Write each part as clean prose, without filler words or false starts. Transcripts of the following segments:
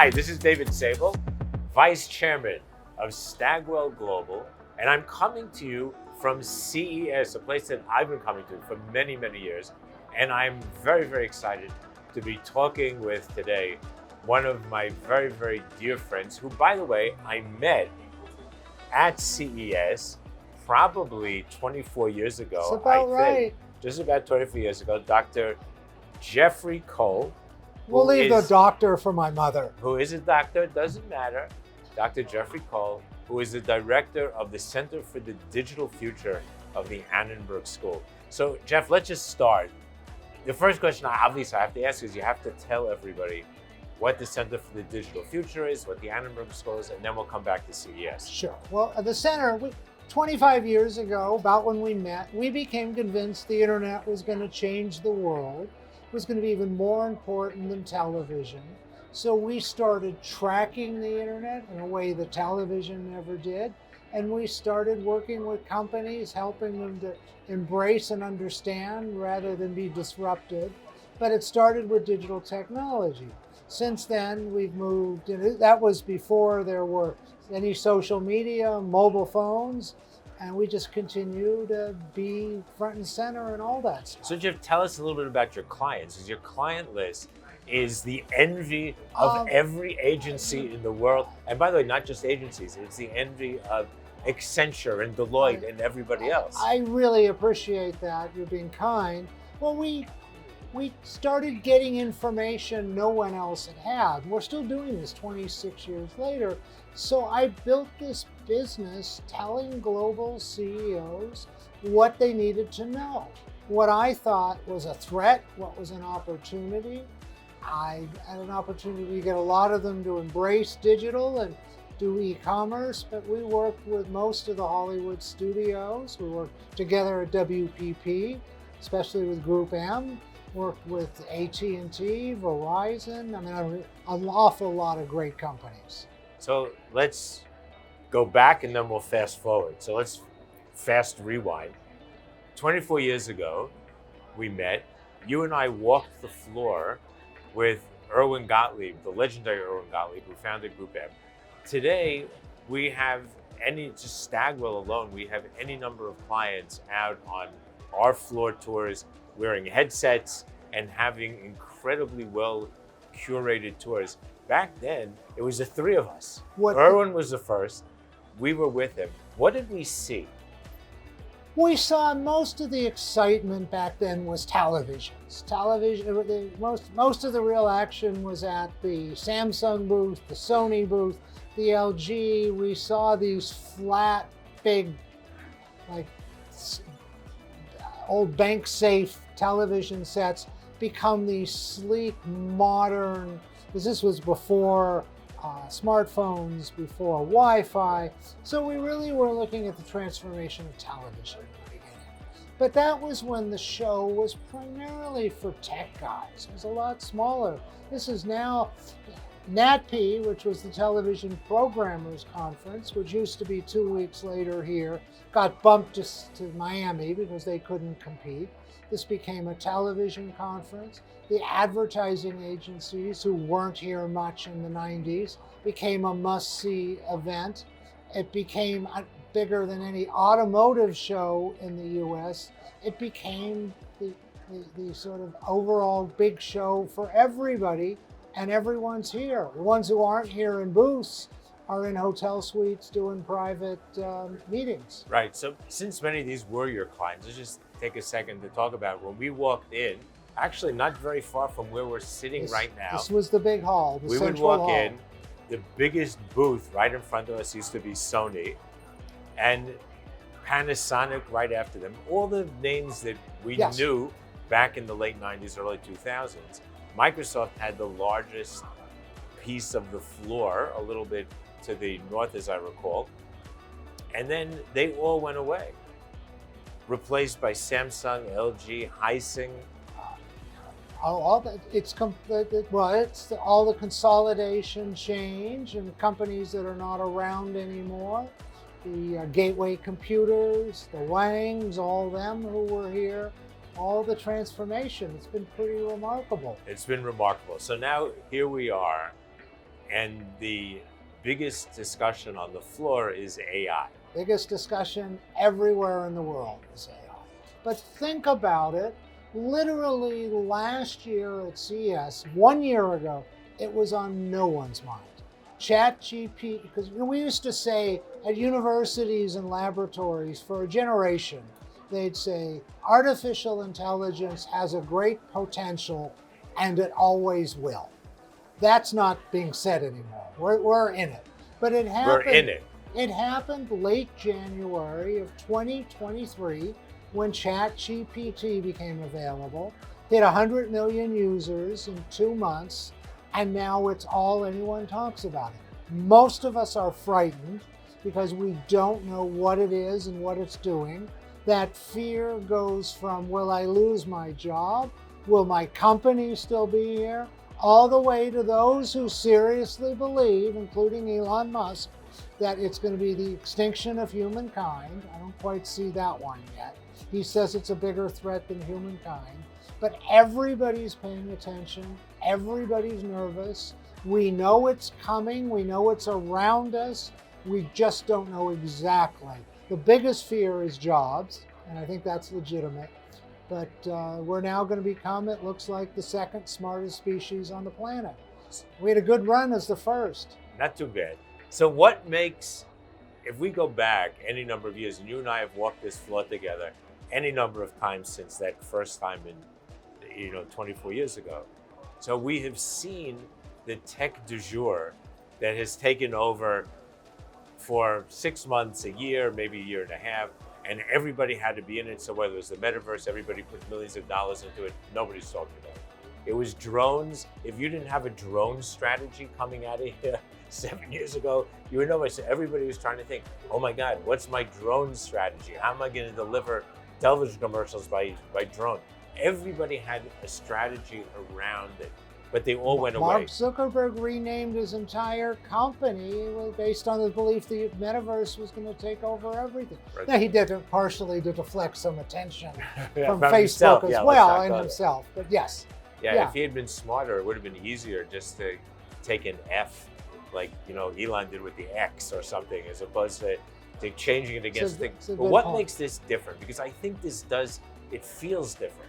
Hi, this is David Sable, Vice Chairman of Stagwell Global, and I'm coming to you from CES, a place that I've been coming to for many, many years. And I'm very, very excited to be talking with today one of my very, very dear friends, who, by the way, I met at CES probably 24 years ago. That's about right. Just about 24 years ago, Dr. Jeffrey Cole. We'll leave the doctor for my mother. Who is a doctor, doesn't matter. Dr. Jeffrey Cole, who is the director of the Center for the Digital Future of the Annenberg School. So, Jeff, let's just start. The first question obviously I have to ask is you have to tell everybody what the Center for the Digital Future is, what the Annenberg School is, and then we'll come back to CES. Sure. Well, at the center, 25 years ago, about when we met, we became convinced the internet was going to change the world. It was going to be even more important than television. So we started tracking the internet in a way that television never did. And we started working with companies, helping them to embrace and understand rather than be disrupted. But it started with digital technology. Since then, we've moved, and that was before there were any social media, mobile phones, and we just continue to be front and center and all that stuff. So Jeff, tell us a little bit about your clients, because your client list is the envy of every agency in the world. And by the way, not just agencies, it's the envy of Accenture and Deloitte and everybody else. I really appreciate that. You're being kind. Well, we started getting information no one else had. We're still doing this 26 years later. So I built this business telling global CEOs what they needed to know. What I thought was a threat, what was an opportunity. I had an opportunity to get a lot of them to embrace digital and do e-commerce, but we worked with most of the Hollywood studios. We worked together at WPP, especially with Group M. Worked with AT&T, Verizon, an awful lot of great companies. So let's go back and then we'll fast forward. So let's fast rewind. 24 years ago, we met. You and I walked the floor with Irwin Gottlieb, the legendary Irwin Gottlieb, who founded Group M. Today, we have just Stagwell alone, we have any number of clients out on our floor tours, wearing headsets and having incredibly well curated tours. Back then, it was the three of us. Irwin was the first. We were with him. What did we see? We saw most of the excitement back then was televisions. Most of the real action was at the Samsung booth, the Sony booth, the LG. We saw these flat, big, like old bank safe television sets become these sleek, modern, because this was before smartphones, before Wi-Fi. So we really were looking at the transformation of television at the beginning. But that was when the show was primarily for tech guys. It was a lot smaller. This is now NATP, which was the Television Programmers Conference, which used to be 2 weeks later here, got bumped to Miami because they couldn't compete. This became a television conference. The advertising agencies, who weren't here much in the 90s, became a must-see event. It became bigger than any automotive show in the US. It became the sort of overall big show for everybody. And everyone's here. The ones who aren't here in booths are in hotel suites doing private meetings. Right, so since many of these were your clients, let's just take a second to talk about when we walked in, actually not very far from where we're sitting right now. This was the big hall, the central hall. We would walk in, the biggest booth right in front of us used to be Sony, and Panasonic right after them. All the names that we knew back in the late 90s, early 2000s. Microsoft had the largest piece of the floor, a little bit to the north, as I recall. And then they all went away, replaced by Samsung, LG, Heising. It's all the consolidation change and companies that are not around anymore. The Gateway Computers, the Wangs, all them who were here. All the transformation. It's been pretty remarkable. It's been remarkable. So now here we are, And the biggest discussion on the floor is AI. Biggest discussion everywhere in the world is AI. But think about it. Literally last year at CES, 1 year ago, it was on no one's mind. ChatGPT, because we used to say at universities and laboratories for a generation, they'd say artificial intelligence has a great potential and it always will. That's not being said anymore. We're in it. But it happened. We're in it. It happened late January of 2023 when ChatGPT became available, hit 100 million users in 2 months, and now it's all anyone talks about it. Most of us are frightened because we don't know what it is and what it's doing. That fear goes from, will I lose my job? Will my company still be here? All the way to those who seriously believe, including Elon Musk, that it's going to be the extinction of humankind. I don't quite see that one yet. He says it's a bigger threat than humankind. But everybody's paying attention. Everybody's nervous. We know it's coming. We know it's around us. We just don't know exactly. The biggest fear is jobs, and I think that's legitimate. But we're now going to become, it looks like, the second smartest species on the planet. We had a good run as the first. Not too bad. So what makes, if we go back any number of years, and you and I have walked this floor together any number of times since that first time in, 24 years ago. So we have seen the tech du jour that has taken over for 6 months, a year, maybe a year and a half, and everybody had to be in it. So whether it was the metaverse, everybody put millions of dollars into it, nobody's talking about it. It was drones. If you didn't have a drone strategy coming out of here 7 years ago, you would know. So everybody was trying to think, oh my God, what's my drone strategy? How am I going to deliver television commercials by drone? Everybody had a strategy around it, but they all went away. Mark Zuckerberg renamed his entire company based on the belief the metaverse was going to take over everything. Right. Now, he did it partially to deflect some attention from from Facebook himself. as Yeah, well, and himself. But yes. Yeah, if he had been smarter, it would have been easier just to take an F, like Elon did with the X or something, as opposed to changing it against things. But what makes this different? Because I think it feels different.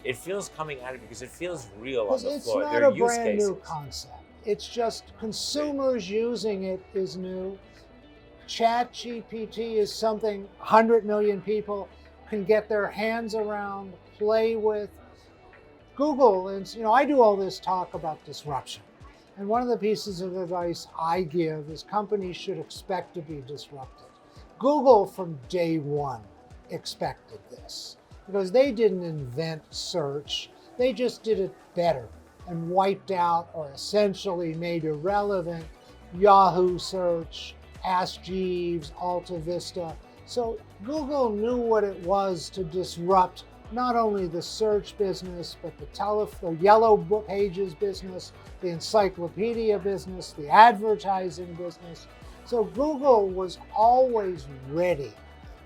It feels coming at it because it feels real on the floor. It's not there are a use brand cases. new concept. It's just consumers using it is new. ChatGPT is something 100 million people can get their hands around, play with. Google, and I do all this talk about disruption. And one of the pieces of advice I give is companies should expect to be disrupted. Google from day one expected this because they didn't invent search. They just did it better and wiped out or essentially made irrelevant Yahoo search, Ask Jeeves, Alta Vista. So Google knew what it was to disrupt not only the search business, but the yellow book pages business, the encyclopedia business, the advertising business. So Google was always ready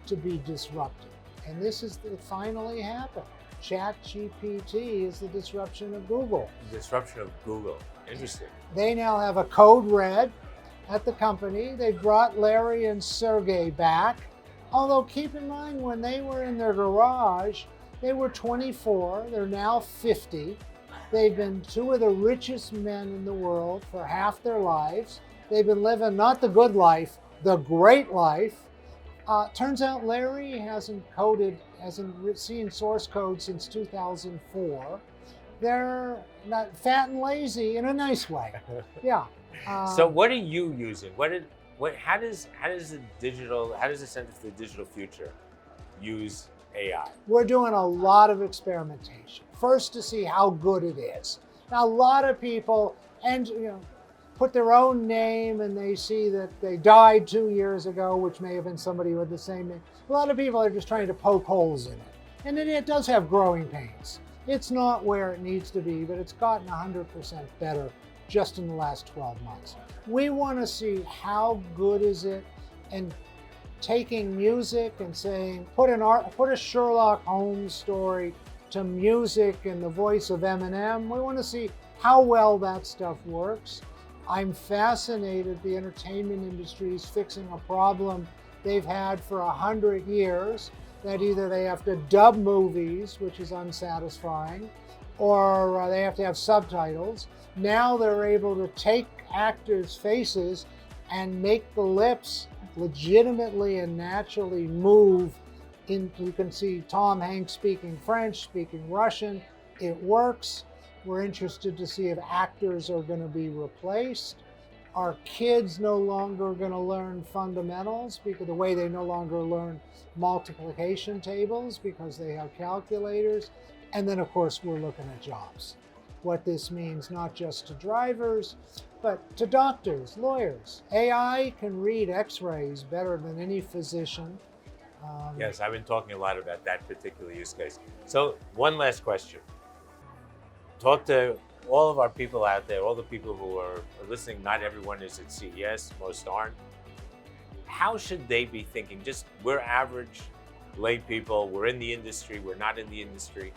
to be disrupted. And it finally happened. ChatGPT is the disruption of Google. Disruption of Google. Interesting. They now have a code red at the company. They brought Larry and Sergey back. Although keep in mind, when they were in their garage, they were 24, they're now 50. They've been two of the richest men in the world for half their lives. They've been living not the good life, the great life. Turns out Larry hasn't seen source code since 2004. They're not fat and lazy in a nice way. Yeah. So what are you using? How does the Center for the Digital Future use AI? We're doing a lot of experimentation. First, to see how good it is. Now, a lot of people put their own name and they see that they died 2 years ago, which may have been somebody with the same name. A lot of people are just trying to poke holes in it. And it does have growing pains. It's not where it needs to be, but it's gotten 100% better just in the last 12 months. We want to see how good is it, and taking music and saying, put a Sherlock Holmes story to music and the voice of Eminem. We want to see how well that stuff works. I'm fascinated the entertainment industry is fixing a problem they've had for 100 years, that either they have to dub movies, which is unsatisfying, or they have to have subtitles. Now they're able to take actors' faces and make the lips legitimately and naturally move. You can see Tom Hanks speaking French, speaking Russian. It works. We're interested to see if actors are going to be replaced. Are kids no longer going to learn fundamentals because the way they no longer learn multiplication tables because they have calculators? And then, of course, we're looking at jobs. What this means not just to drivers, but to doctors, lawyers. AI can read x-rays better than any physician. Yes, I've been talking a lot about that particular use case. So one last question. Talk to all of our people out there, all the people who are listening. Not everyone is at CES, most aren't. How should they be thinking? Just, we're average lay people, we're in the industry, we're not in the industry.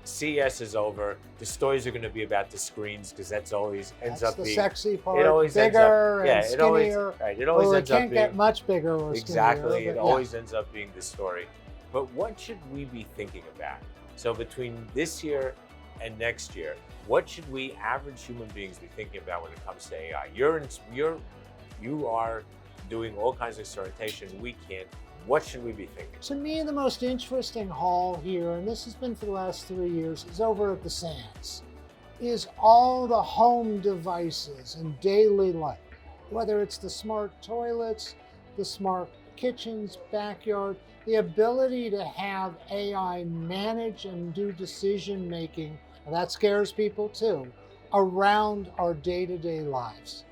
CES is over. The stories are going to be about the screens because that's always ends up being the sexy part. It always bigger ends up, and skinnier. It always ends up being, can't get much bigger or exactly. skinnier. It always ends up being the story. But what should we be thinking about? So between this year and next year, what should we average human beings be thinking about when it comes to AI? You are doing all kinds of experimentation. We can't. What should we be thinking? To me, the most interesting haul here, and this has been for the last 3 years, is over at the Sands, is all the home devices in daily life, whether it's the smart toilets, the smart kitchens, backyard, the ability to have AI manage and do decision making, that scares people too, around our day-to-day lives.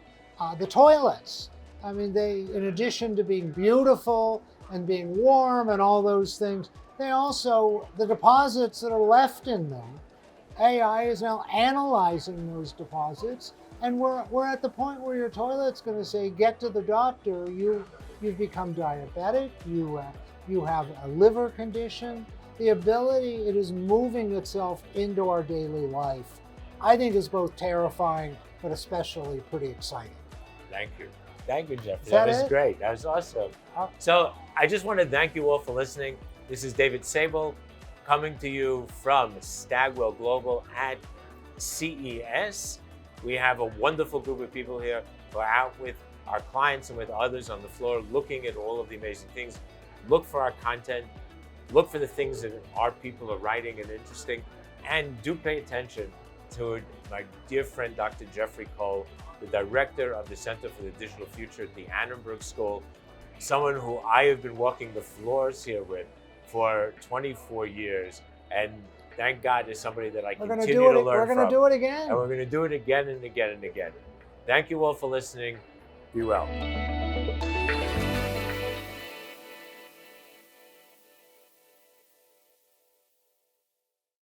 The toilets, I mean, in addition to being beautiful and being warm and all those things, they also, the deposits that are left in them, AI is now analyzing those deposits, and we're at the point where your toilet's going to say, get to the doctor, you've become diabetic, you have a liver condition. The ability, it is moving itself into our daily life, I think is both terrifying, but especially pretty exciting. Thank you. Thank you, Jeffrey. That was it? Great. That was awesome. So I just want to thank you all for listening. This is David Sable coming to you from Stagwell Global at CES. We have a wonderful group of people here who are out with our clients and with others on the floor looking at all of the amazing things. Look for our content. Look for the things that our people are writing and interesting. And do pay attention to my dear friend, Dr. Jeffrey Cole, the director of the Center for the Digital Future at the Annenberg School, someone who I have been walking the floors here with for 24 years. And thank God is somebody that I continue to learn from. We're going to do it again. And we're going to do it again and again and again. Thank you all for listening. Be well.